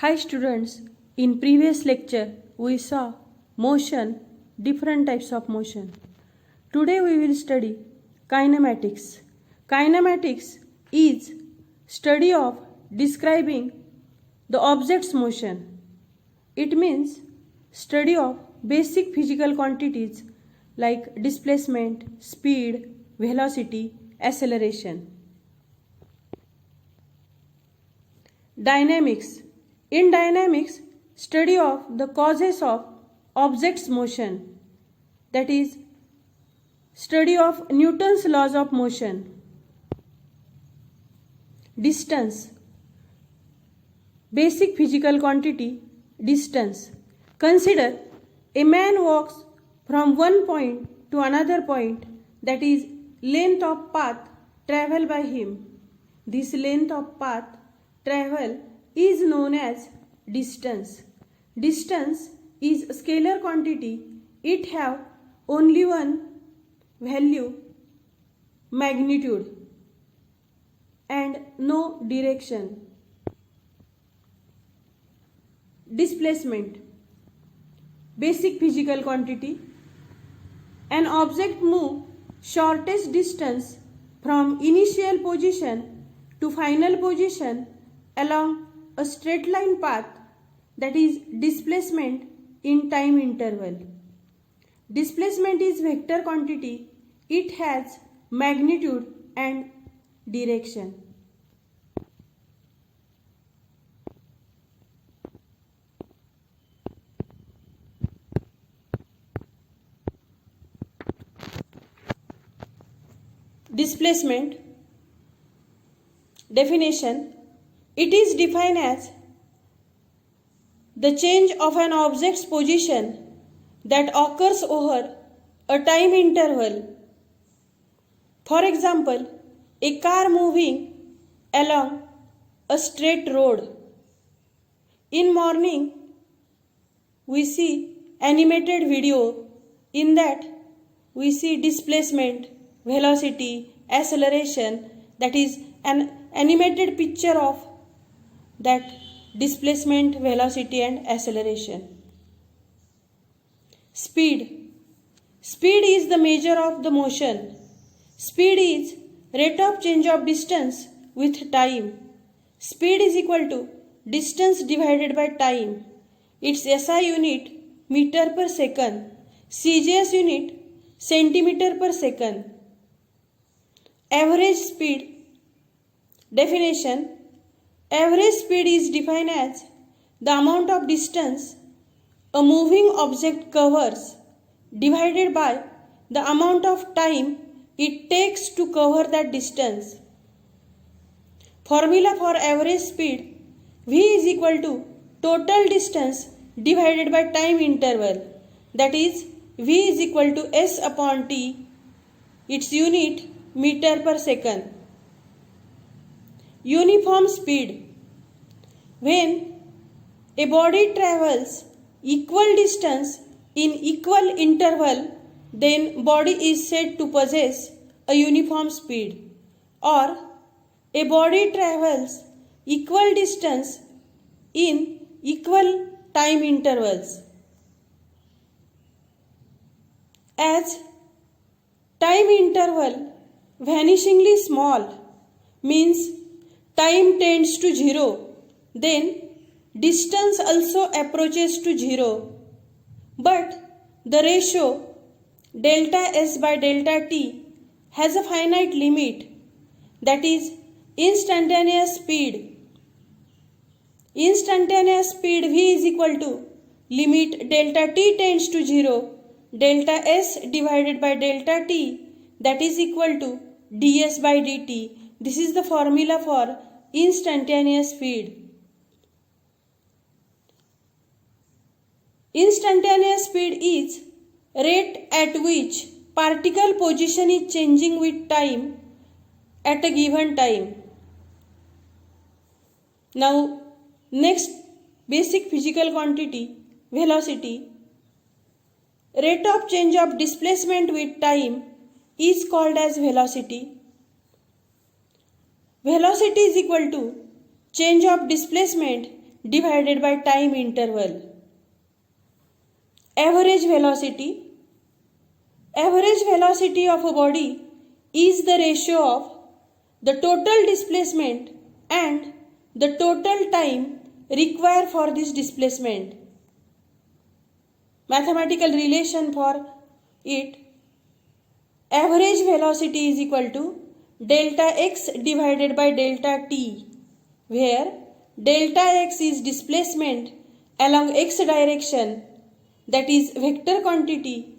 Hi students, in previous lecture we saw motion, different types of motion. Today we will study kinematics. Kinematics is study of describing the object's motion. It means study of basic physical quantities like displacement, speed, velocity, acceleration. Dynamics. In dynamics, study of the causes of object's motion, that is, study of Newton's laws of motion. Distance. Basic physical quantity, distance. Consider a man walks from one point to another point, that is, length of path travelled by him. This length of path travel is known as distance. Distance is a scalar quantity. It have only one value, magnitude, and no direction. Displacement. Basic physical quantity. An object move shortest distance from initial position to final position along a straight line path, that is displacement in time interval. Displacement is vector quantity. It has magnitude and direction. Displacement definition. It is defined as the change of an object's position that occurs over a time interval. For example, a car moving along a straight road. In morning, we see animated video. In that, we see displacement, velocity, acceleration, that is an animated picture of that displacement, velocity and acceleration. Speed. Speed is the measure of the motion. Speed is rate of change of distance with time. Speed is equal to distance divided by time. Its SI unit meter per second. CGS unit centimeter per second. Average speed definition. Average speed is defined as the amount of distance a moving object covers divided by the amount of time it takes to cover that distance. Formula for average speed: V is equal to total distance divided by time interval, that is V is equal to S upon T. Its unit meter per second. Uniform speed. When a body travels equal distance in equal interval, then body is said to possess a uniform speed. Or a body travels equal distance in equal time intervals. As time interval vanishingly small means time tends to 0, then distance also approaches to 0. But the ratio delta S by delta T has a finite limit, that is instantaneous speed. Instantaneous speed V is equal to limit delta T tends to 0, delta S divided by delta T, that is equal to ds by dt. This is the formula for instantaneous speed. Instantaneous speed is rate at which particle position is changing with time at a given time. Now, next basic physical quantity, velocity. Rate of change of displacement with time is called as velocity. Velocity is equal to change of displacement divided by time interval. Average velocity. Average velocity of a body is the ratio of the total displacement and the total time required for this displacement. Mathematical relation for it: average velocity is equal to delta x divided by delta t, where delta x is displacement along x direction, that is vector quantity.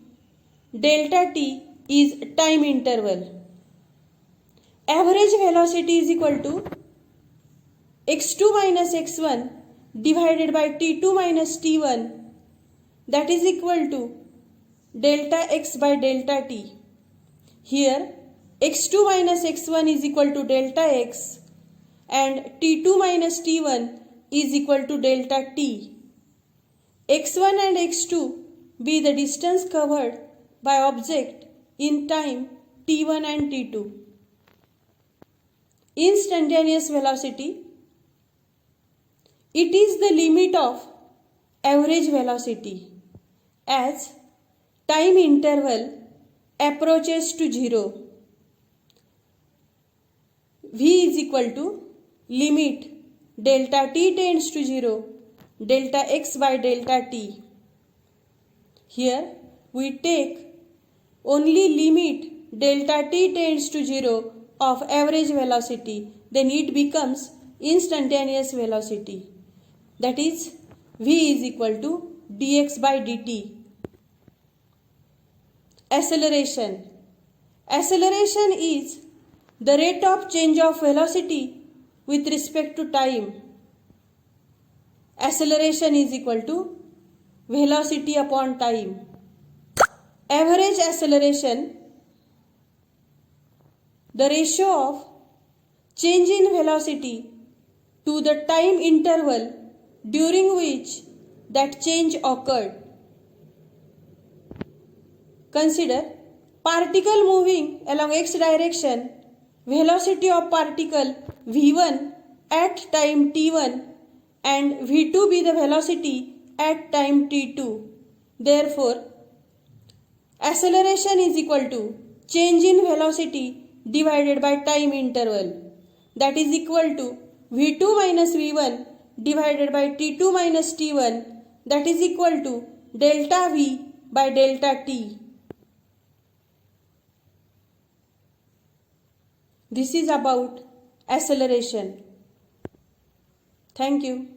Delta t is time interval. Average velocity is equal to x2 minus x1 divided by t2 minus t1, that is equal to delta x by delta t. Here x2 minus x1 is equal to delta x and t2 minus t1 is equal to delta t. x1 and x2 be the distance covered by object in time t1 and t2. Instantaneous velocity. It is the limit of average velocity as time interval approaches to 0. V is equal to limit delta t tends to 0, delta x by delta t. Here we take only limit delta t tends to 0 of average velocity, then it becomes instantaneous velocity, that is v is equal to dx by dt. Acceleration. Acceleration is the rate of change of velocity with respect to time. Acceleration is equal to velocity upon time. Average acceleration, the ratio of change in velocity to the time interval during which that change occurred. Consider particle moving along x direction, velocity of particle v1 at time t1 and v2 be the velocity at time t2. Therefore, acceleration is equal to change in velocity divided by time interval, that is equal to v2 minus v1 divided by t2 minus t1, that is equal to delta v by delta t. This is about acceleration. Thank you.